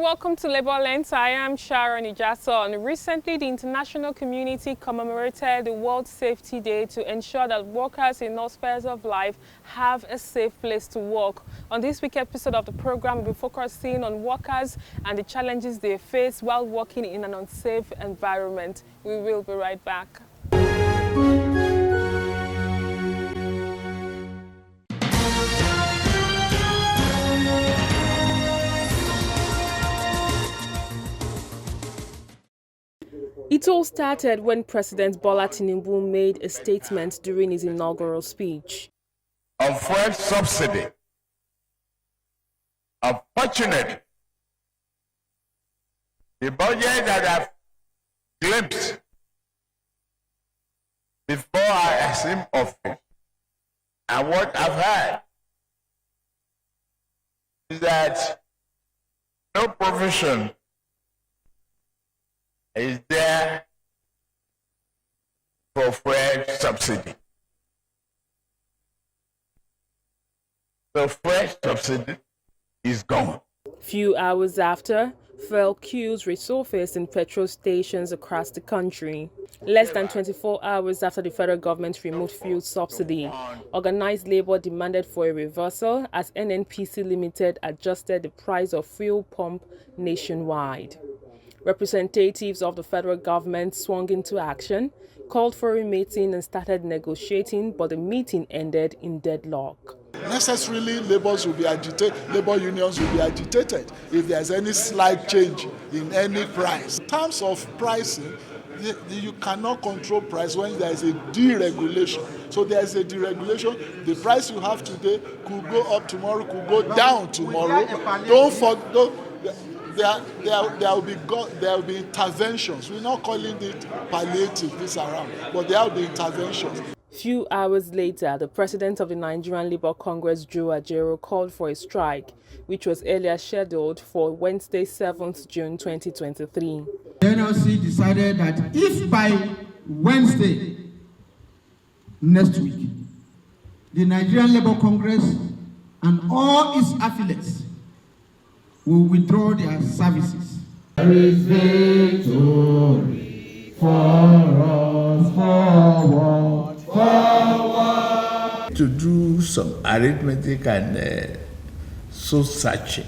welcome to Labour Lens. I am Sharon Ijason. Recently, the international community commemorated the World Safety Day to ensure that workers in all spheres of life have a safe place to work. On this week's episode of the program, we'll be focusing on workers and the challenges they face while working in an unsafe environment. We will be right back. It all started when President Bola Tinubu made a statement during his inaugural speech. Of fuel subsidy, unfortunately, the budget that I've glimpsed before I assumed office and what I've heard is that no provision is there for fuel subsidy. The fuel subsidy is gone. Few hours after, fuel queues resurfaced in petrol stations across the country. Less than 24 hours after the federal government removed fuel subsidy, organized labor demanded for a reversal as NNPC Limited adjusted the price of fuel pump nationwide. Representatives of the federal government swung into action, called for a meeting and started negotiating, but the meeting ended in deadlock. Necessarily, labor unions will be agitated if there's any slight change in any price. In terms of pricing, you cannot control price when there is a deregulation. So there is a deregulation. The price you have today could go up tomorrow, could go down tomorrow. There will be interventions. We're not calling it palliative this around, but there will be interventions. Few hours later, the president of the Nigerian Labour Congress, Joe Ajero, called for a strike, which was earlier scheduled for Wednesday, 7th June 2023. The NLC decided that if by Wednesday next week, the Nigerian Labour Congress and all its affiliates will withdraw their services. There is victory for us, forward, forward. To do some arithmetic and soul searching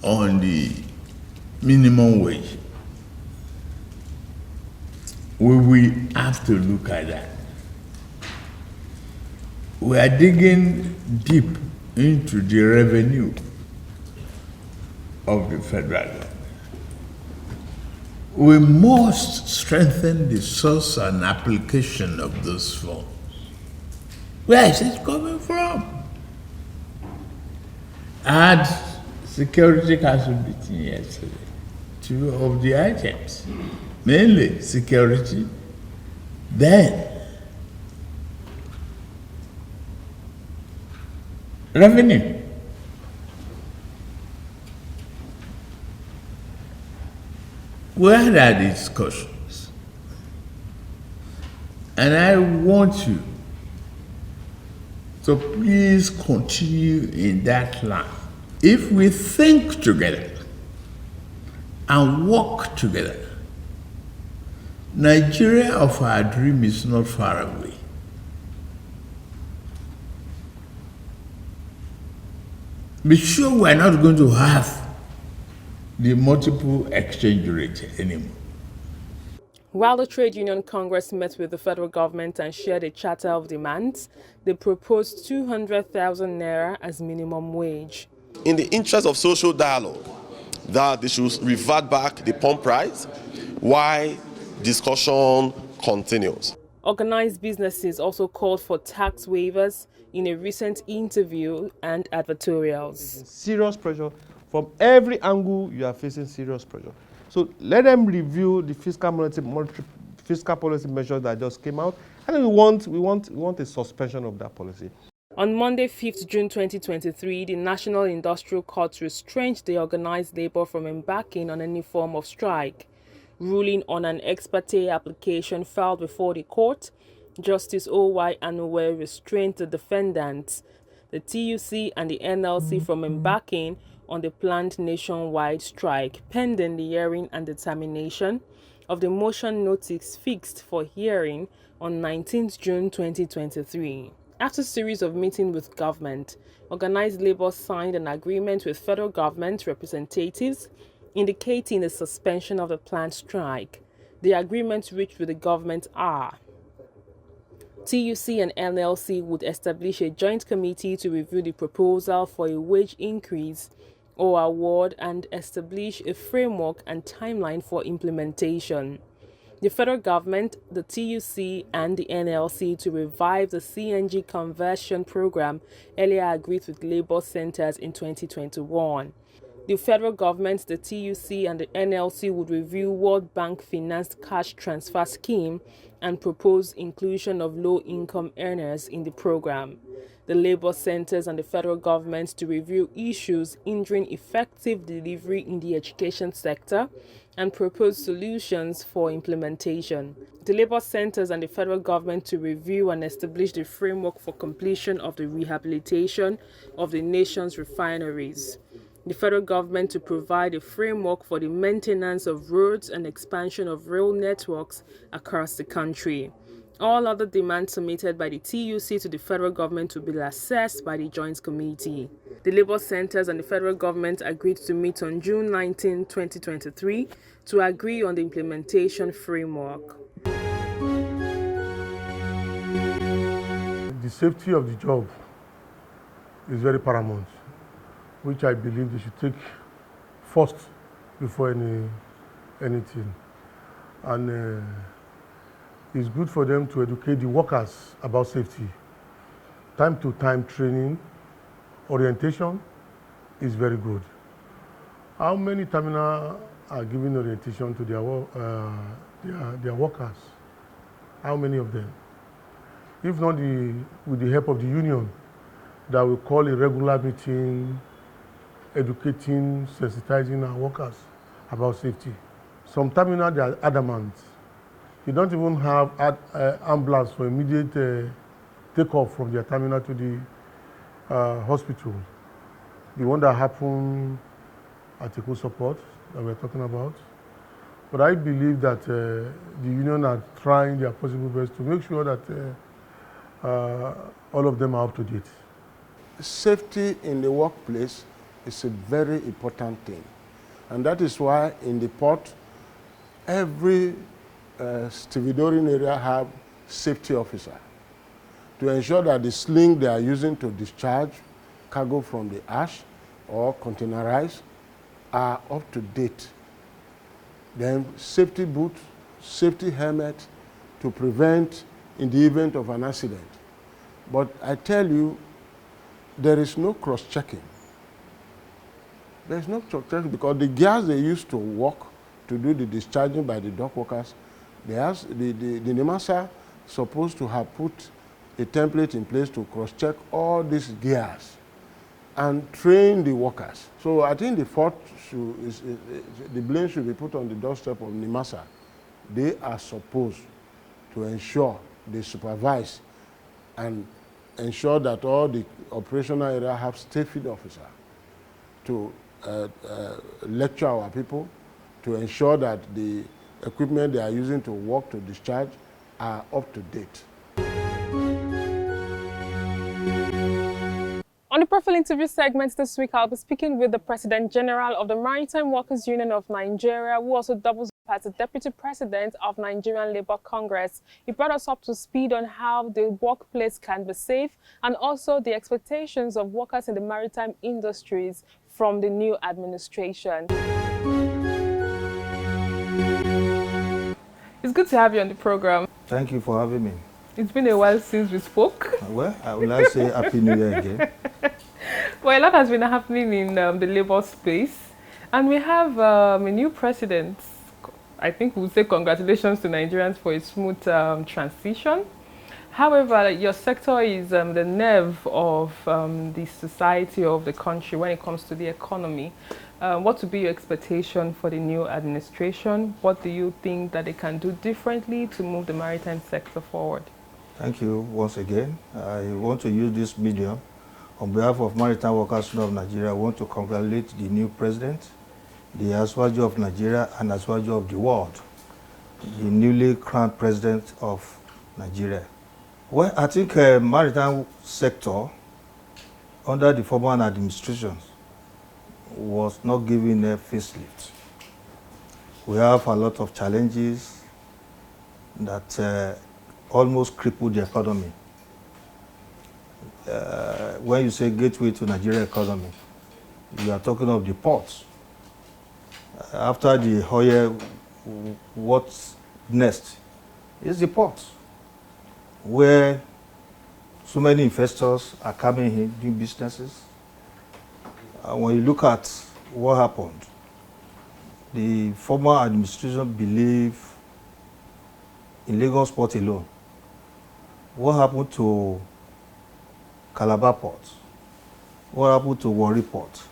on the minimum wage, we will have to look at that. We are digging deep into the revenue of the federal government. We must strengthen the source and application of those funds. Where is it coming from? I had Security Council meeting yesterday. Two of the items, mainly security, then revenue. We had our discussions, and I want you to please continue in that line. If we think together and work together, Nigeria of our dream is not far away. Be sure we're not going to have the multiple exchange rate anymore. While the Trade Union Congress met with the federal government and shared a charter of demands, they proposed 200,000 naira as minimum wage. In the interest of social dialogue, that they should revert back the pump price while discussion continues. Organized businesses also called for tax waivers in a recent interview and advertorials. Serious pressure from every angle. You are facing serious pressure. So let them review the fiscal policy measures that just came out, and we want a suspension of that policy. On Monday, 5th June 2023, the National Industrial Court restrained the organized labor from embarking on any form of strike. Ruling on an ex parte application filed before the court, Justice O.Y. Adewale restrained the defendants, the TUC and the NLC from embarking on the planned nationwide strike, pending the hearing and determination of the motion notice fixed for hearing on 19th June 2023. After a series of meetings with government, organized labor signed an agreement with federal government representatives indicating the suspension of the planned strike. The agreements reached with the government are: TUC and NLC would establish a joint committee to review the proposal for a wage increase or award and establish a framework and timeline for implementation. The federal government, the TUC, and the NLC to revive the CNG conversion program earlier agreed with labor centers in 2021. The federal government, the TUC, and the NLC would review World Bank financed cash transfer scheme and propose inclusion of low-income earners in the program. The labor centers and the federal government to review issues hindering effective delivery in the education sector and propose solutions for implementation. The labor centers and the federal government to review and establish the framework for completion of the rehabilitation of the nation's refineries. The federal government to provide a framework for the maintenance of roads and expansion of rail networks across the country. All other demands submitted by the TUC to the federal government will be assessed by the Joint Committee. The labor centers and the federal government agreed to meet on June 19, 2023 to agree on the implementation framework. The safety of the job is very paramount, which I believe they should take first before anything. And it's good for them to educate the workers about safety. Time to time training, orientation is very good. How many terminals are giving orientation to their workers? How many of them? If not with the help of the union, that will call a regular meeting, educating, sensitizing our workers about safety. Some terminals, they are adamant. You don't even have ambulance for immediate takeoff from their terminal to the hospital. The one that happened at Eco Support that we're talking about. But I believe that the union are trying their possible best to make sure that all of them are up to date. Safety in the workplace is a very important thing. And that is why in the port, every stevedoring area have safety officer to ensure that the sling they are using to discharge cargo from the ash or containerize are up to date. Then safety boot, safety helmet to prevent in the event of an accident. But I tell you, there is no cross-checking. There is no cross-checking because the gears they used to work to do the discharging by the dock workers, the NIMASA supposed to have put a template in place to cross-check all these gears and train the workers. So I think the fault the blame should be put on the doorstep of NIMASA. They are supposed to ensure they supervise and ensure that all the operational area have safety officer to lecture our people, to ensure that the equipment they are using to work to discharge are up to date. On the profile interview segment this week, I'll be speaking with the President General of the Maritime Workers Union of Nigeria, who also doubles as the Deputy President of Nigerian Labour Congress. He brought us up to speed on how the workplace can be safe and also the expectations of workers in the maritime industries from the new administration. It's good to have you on the program. Thank you for having me. It's been a while since we spoke. Well, I would like to say Happy New Year again. Well, a lot has been happening in the labour space, and we have a new president. I think we'll say congratulations to Nigerians for a smooth transition. However, your sector is the nerve of the society of the country when it comes to the economy. What would be your expectation for the new administration? What do you think that they can do differently to move the maritime sector forward? Thank you once again. I want to use this medium On behalf of Maritime Workers Union of Nigeria, I want to congratulate the new president, the Asiwaju of Nigeria and Asiwaju of the world, the newly crowned president of Nigeria. Well, I think maritime sector under the former administration was not given a facelift. We have a lot of challenges that almost crippled the economy. When you say gateway to Nigeria economy, you are talking of the ports. After the oil, what's next is the ports, where so many investors are coming in doing businesses. When you look at what happened, the former administration believed in Lagos port alone. What happened to Calabar port? What happened to Warri port?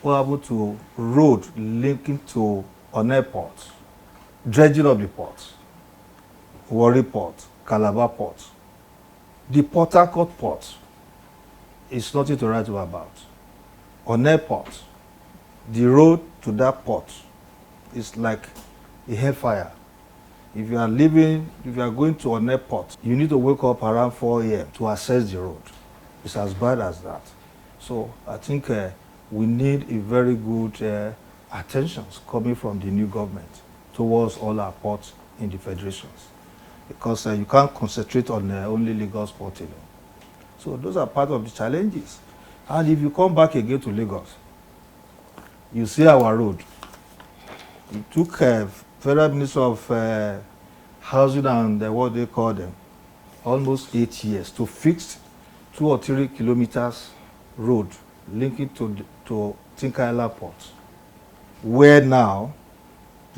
What happened to road linking to Onne port? Dredging of the port, Warri port, Calabar port. The Port Harcourt port is nothing to write about. Onne port, the road to that port is like a hellfire. If you are going to Onne port, you need to wake up around 4 a.m. to access the road. It's as bad as that. So I think we need a very good attention coming from the new government towards all our ports in the federations, because you can't concentrate on only Lagos port alone. So those are part of the challenges. And if you come back again to Lagos, you see our road. It took Federal Minister of Housing and what they call them almost 8 years to fix 2 or 3 kilometers road linking to Tinker Island port, where now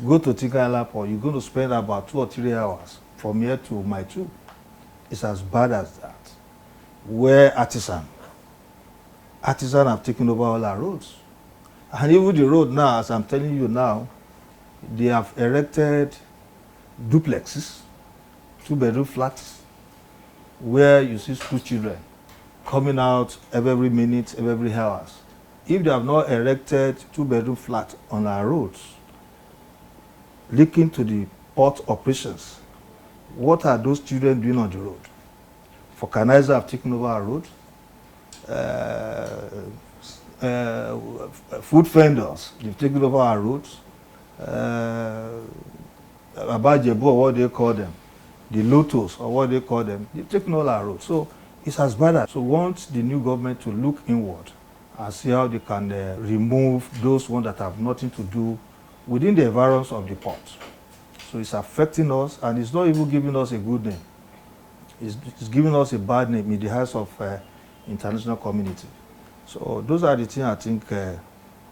go to Tinker Island port, you're going to spend about 2 or 3 hours from here to Mile 2. It's as bad as that. Where artisans have taken over all our roads. And even the road now, as I'm telling you now, they have erected duplexes, 2-bedroom flats, where you see school children coming out every minute, every hours. If they have not erected 2-bedroom flats on our roads, linking to the port operations, what are those children doing on the road? Vulcanizers have taken over our road. Food vendors, they've taken over our roads. Abajebu, or what they call them, the Lotos, or what they call them, they've taken all our roads. So it's as bad as. So want the new government to look inward and see how they can remove those ones that have nothing to do within the environs of the port. So it's affecting us, and it's not even giving us a good name. It's giving us a bad name in the eyes of international community. So those are the things I think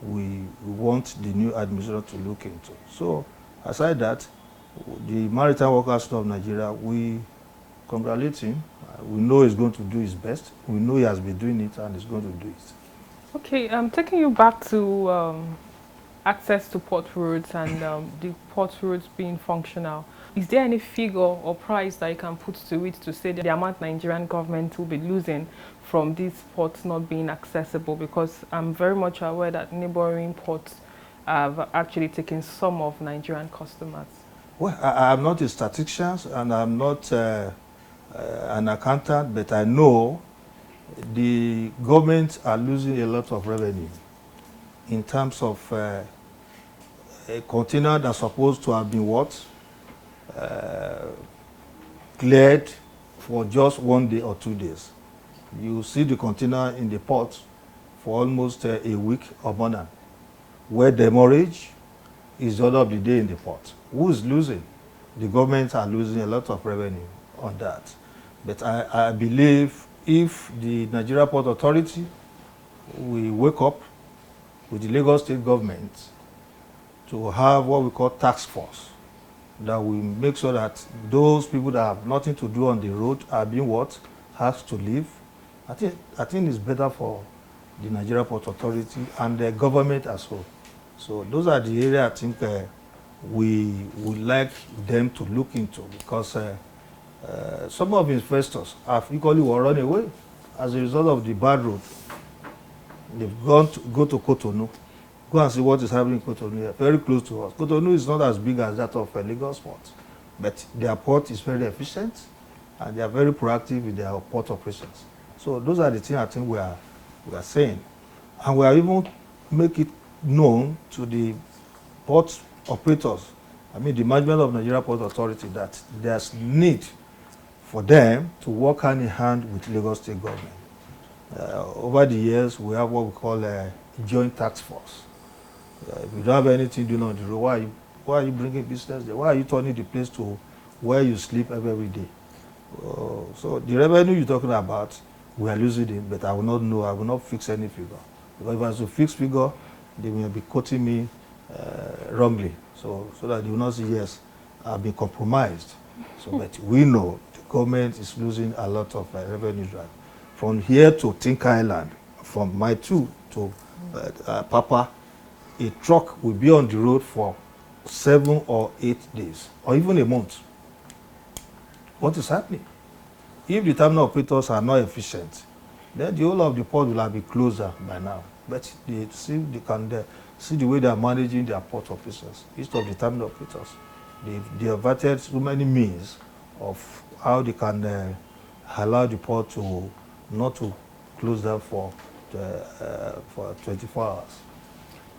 we want the new administration to look into. So aside that, the Maritime Workers Union of Nigeria, we congratulate him. We know he's going to do his best. We know he has been doing it and he's going to do it. Okay, I'm taking you back to access to port roads and the port roads being functional. Is there any figure or price that you can put to it to say that the amount Nigerian government will be losing from these ports not being accessible? Because I'm very much aware that neighboring ports have actually taken some of Nigerian customers. Well, I'm not a statistician and I'm not an accountant, but I know the government are losing a lot of revenue in terms of a container that's supposed to have been cleared for just 1 day or 2 days. You see the container in the port for almost a week or more than, where demurrage is the order of the day in the port. Who is losing? The government are losing a lot of revenue on that. But I believe if the Nigeria Port Authority will wake up with the Lagos State government to have what we call task force, that will make sure that those people that have nothing to do on the road are being asked to leave. I think it's better for the Nigeria Port Authority and the government as well. So those are the areas I think we would like them to look into, because some of the investors have equally run away as a result of the bad road, they've go to Cotonou. Go and see what is happening in Cotonou here, very close to us. Cotonou is not as big as that of Lagos port, but their port is very efficient and they are very proactive in their port operations. So those are the things I think we are saying. And we are even make it known to the port operators, I mean the management of Nigeria Port Authority, that there's need for them to work hand in hand with Lagos State government. Over the years, we have what we call a joint task force. If you don't have anything doing on the road, why are you bringing business there? Why are you turning the place to where you sleep every day? So the revenue you're talking about, we are losing it, but I will not know, I will not fix any figure. Because if I was to fix figure, they will be quoting me wrongly. So that you will not say, yes, I've been compromised. So, but we know the government is losing a lot of revenue drive. From here to Tinker Island, from Mile 2 to Papa, a truck will be on the road for 7 or 8 days, or even a month. What is happening? If the terminal operators are not efficient, then the whole of the port will have been closer by now. But they see the way they are managing their port operations. Each of the terminal operators, they have averted so many means of how they can allow the port to not to close down for 24 hours.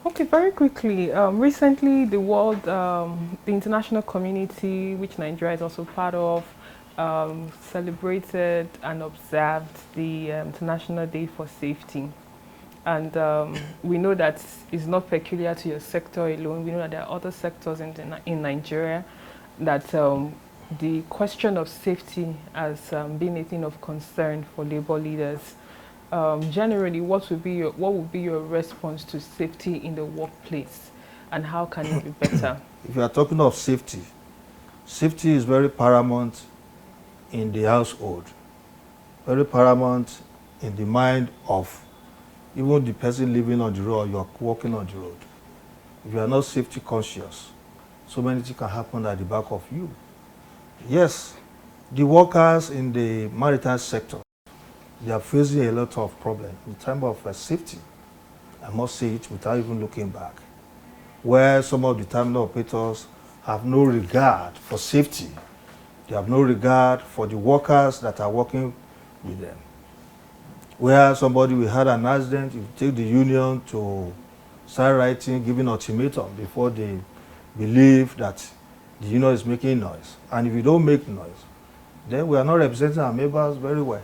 Okay, very quickly. Recently, the world, the international community, which Nigeria is also part of, celebrated and observed the International Day for Safety. And we know that it's not peculiar to your sector alone. We know that there are other sectors in Nigeria that the question of safety has been a thing of concern for labor leaders. Generally, what would be your response to safety in the workplace, and how can it be better? If you are talking of safety, safety is very paramount in the household, very paramount in the mind of even the person living on the road or you are walking on the road. If you are not safety conscious, so many things can happen at the back of you. Yes, the workers in the maritime sector, they are facing a lot of problems in terms of safety. I must say it without even looking back, where some of the terminal operators have no regard for safety. They have no regard for the workers that are working with them. Where somebody will have an accident, you take the union to start writing, giving ultimatum before they believe that the union is making noise. And if you don't make noise, then we are not representing our members very well.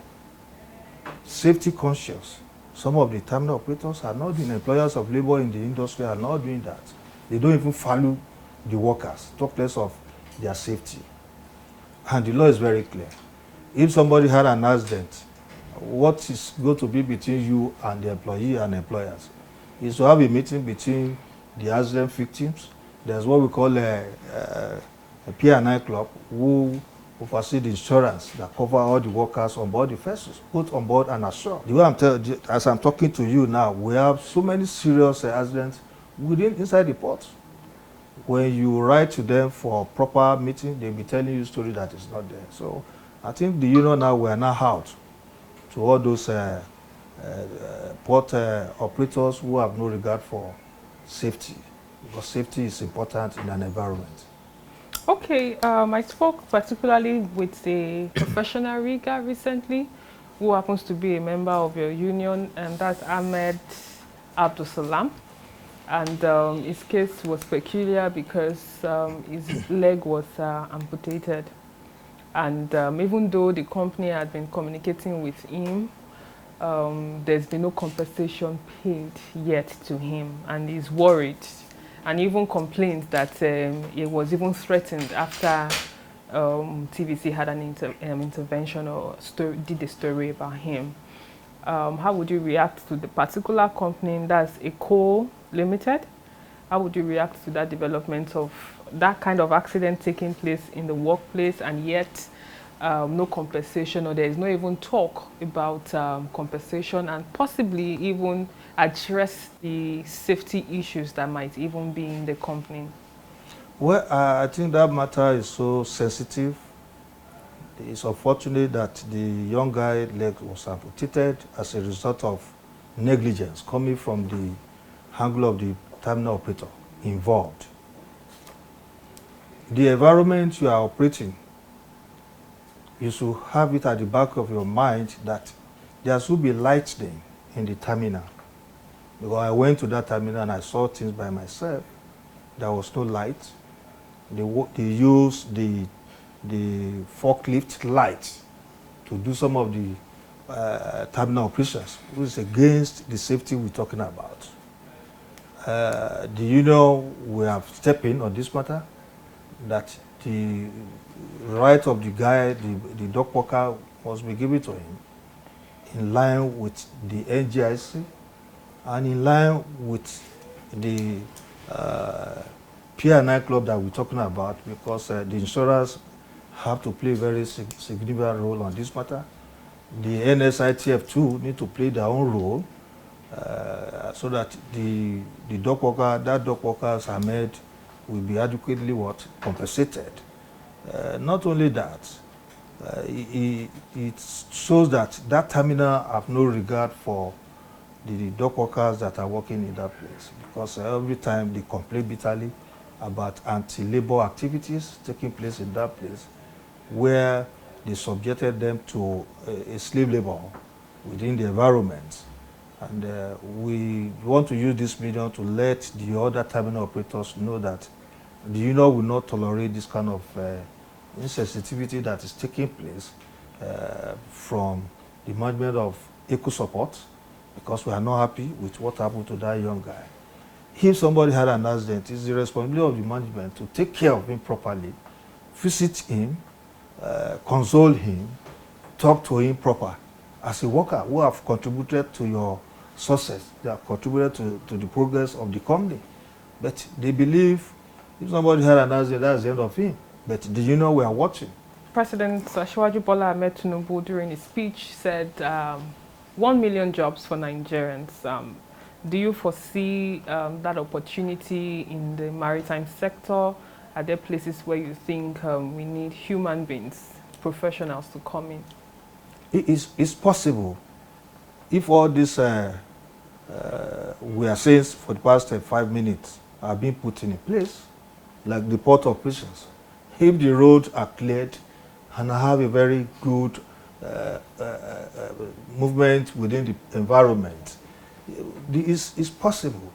Safety conscious. Some of the terminal operators are not doing, employers of labor in the industry are not doing that. They don't even follow the workers, talk less of their safety. And the law is very clear. If somebody had an accident, what is going to be between you and the employee and employers is to have a meeting between the accident victims. There's what we call a P&I club who oversee the insurance that cover all the workers on board the vessels, both on board and ashore. The way as I'm talking to you now, we have so many serious accidents inside the port. When you write to them for proper meeting, they'll be telling you a story that is not there. So I think the union now, we are now out to all those port operators who have no regard for safety, because safety is important in an environment. Okay, I spoke particularly with a professional rigger recently who happens to be a member of your union, and that's Ahmed Abdulsalam. And his case was peculiar because his leg was amputated. And even though the company had been communicating with him, there's been no compensation paid yet to him, and he's worried. And even complained that he was even threatened after TVC had an intervention or did a story about him. How would you react to the particular company, that's Eco Limited? How would you react to that development of that kind of accident taking place in the workplace, and yet no compensation, or there is no even talk about compensation, and possibly even address the safety issues that might even be in the company? Well, I think that matter is so sensitive It's unfortunate that the young guy's leg was amputated as a result of negligence coming from the angle of the terminal operator involved. The environment you are operating, you should have it at the back of your mind that there should be lights then in the terminal. Because I went to that terminal and I saw things by myself. There was no light. They used the forklift light to do some of the terminal operations, which is against the safety we're talking about. The union, we have stepped in on this matter, that the right of the guy, the dock worker, must be given to him in line with the NGIC and in line with the P&I club that we're talking about, because the insurers have to play a very significant role on this matter. The NSITF too need to play their own role so that the dock worker, that dock workers are made, will be adequately compensated. Not only that, it shows that that terminal have no regard for the dock workers that are working in that place, because every time they complain bitterly about anti-labor activities taking place in that place, where they subjected them to a slave labor within the environment. And we want to use this medium to let the other terminal operators know that the union will not tolerate this kind of insensitivity that is taking place from the management of eco support, because we are not happy with what happened to that young guy. If somebody had an accident, it's the responsibility of the management to take care of him properly, visit him, console him, talk to him proper. As a worker who have contributed to your success, they have contributed to the progress of the company. But they believe if somebody had an accident, that's the end of him. But the union were watching. President Bola Ahmed Tinubu, during his speech, said 1 million jobs for Nigerians. Do you foresee that opportunity in the maritime sector? Are there places where you think we need human beings, professionals to come in? It's possible. If all this we are saying for the past 5 minutes are being put in place, like the port operations, if the roads are cleared and have a very good movement within the environment, it's possible.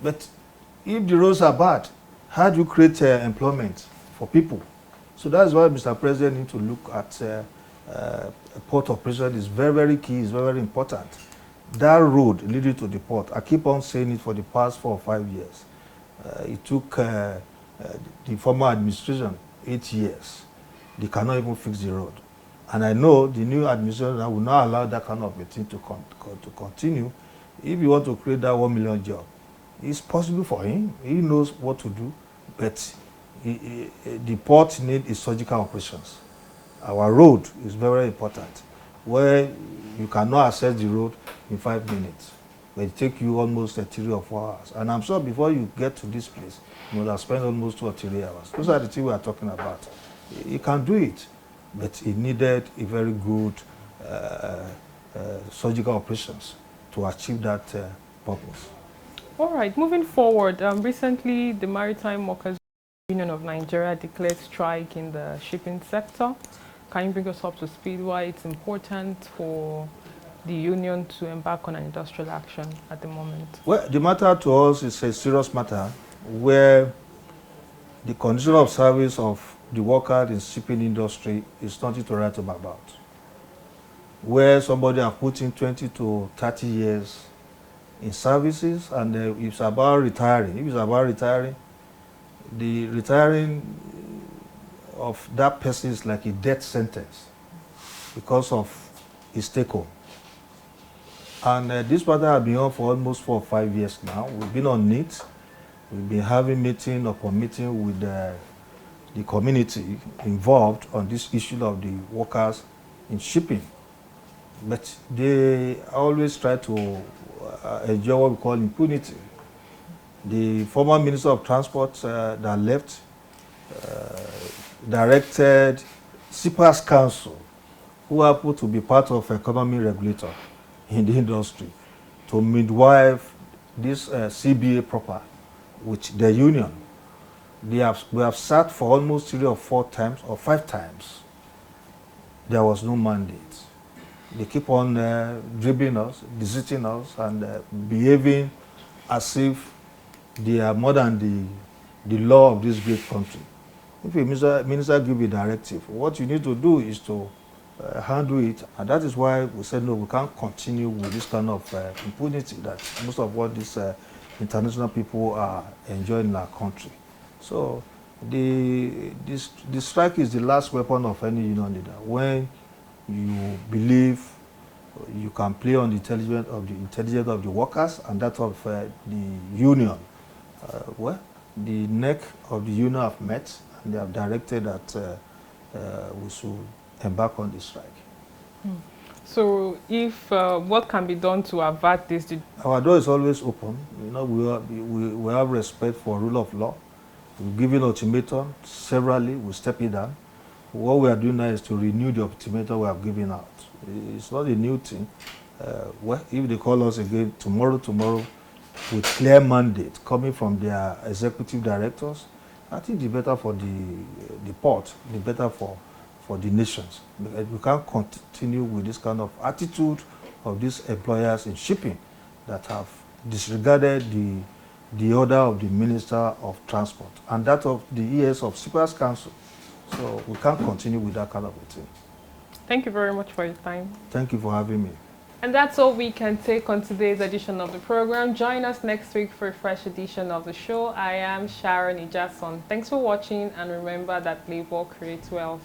But if the roads are bad, how do you create employment for people? So that's why Mr. President needs to look at port operation. Is very, very key, is very, very important. That road leading to the port, I keep on saying it for the past 4 or 5 years. It took the former administration 8 years. They cannot even fix the road. And I know the new administration will not allow that kind of a thing to continue. If you want to create that 1 million job, it's possible for him. He knows what to do. But the port needs surgical operations. Our road is very, very important, where you cannot access the road in 5 minutes. But it takes you almost 3 or 4 hours. And I'm sure before you get to this place, you will have spent almost 2 or 3 hours. Those are the things we are talking about. He can do it, but he needed a very good surgical operations to achieve that purpose. All right, moving forward, recently the Maritime Workers Union of Nigeria declared strike in the shipping sector. Can you bring us up to speed why it's important for the union to embark on an industrial action at the moment? Well, the matter to us is a serious matter where the condition of service of the workers in shipping industry is nothing to write home about. Where somebody has put in 20 to 30 years in services, and it's about retiring. If it's about retiring, the retiring of that person is like a death sentence because of his take home. And this matter has been on for almost 4 or 5 years now. We've been on it. We've been having meeting upon meeting with the community involved on this issue of the workers in shipping. But they always try to enjoy what we call impunity. The former Minister of Transport that left directed Shippers Council, who happen to be part of economy regulator in the industry, to midwife this CBA proper with the union. We have sat for almost 3 or 4 times or 5 times. There was no mandate. They keep on dribbling us, visiting us, and behaving as if they are more than the law of this great country. If a minister gives a directive, what you need to do is to handle it, and that is why we said no, we can't continue with this kind of impunity that most of what these international people are enjoying in our country. So the strike is the last weapon of any union leader. When you believe you can play on the intelligence of the workers and that of the union, well, the neck of the union have met, and they have directed that we should embark on the strike. So, if what can be done to avert this? Our door is always open. You know, we have respect for rule of law. We've given ultimatum severally. We step it down. What we are doing now is to renew the ultimatum we have given out. It's not a new thing. Well, if they call us again tomorrow, with clear mandate coming from their executive directors, I think the better for the port, the better for the nations. We can't continue with this kind of attitude of these employers in shipping that have disregarded the order of the Minister of Transport and that of the ES of Shippers Council. So we can't continue with that kind of a thing. Thank you very much for your time. Thank you for having me. And that's all we can take on today's edition of the program. Join us next week for a fresh edition of the show. I am Sharon Ijason. Thanks for watching, and remember that labor creates wealth.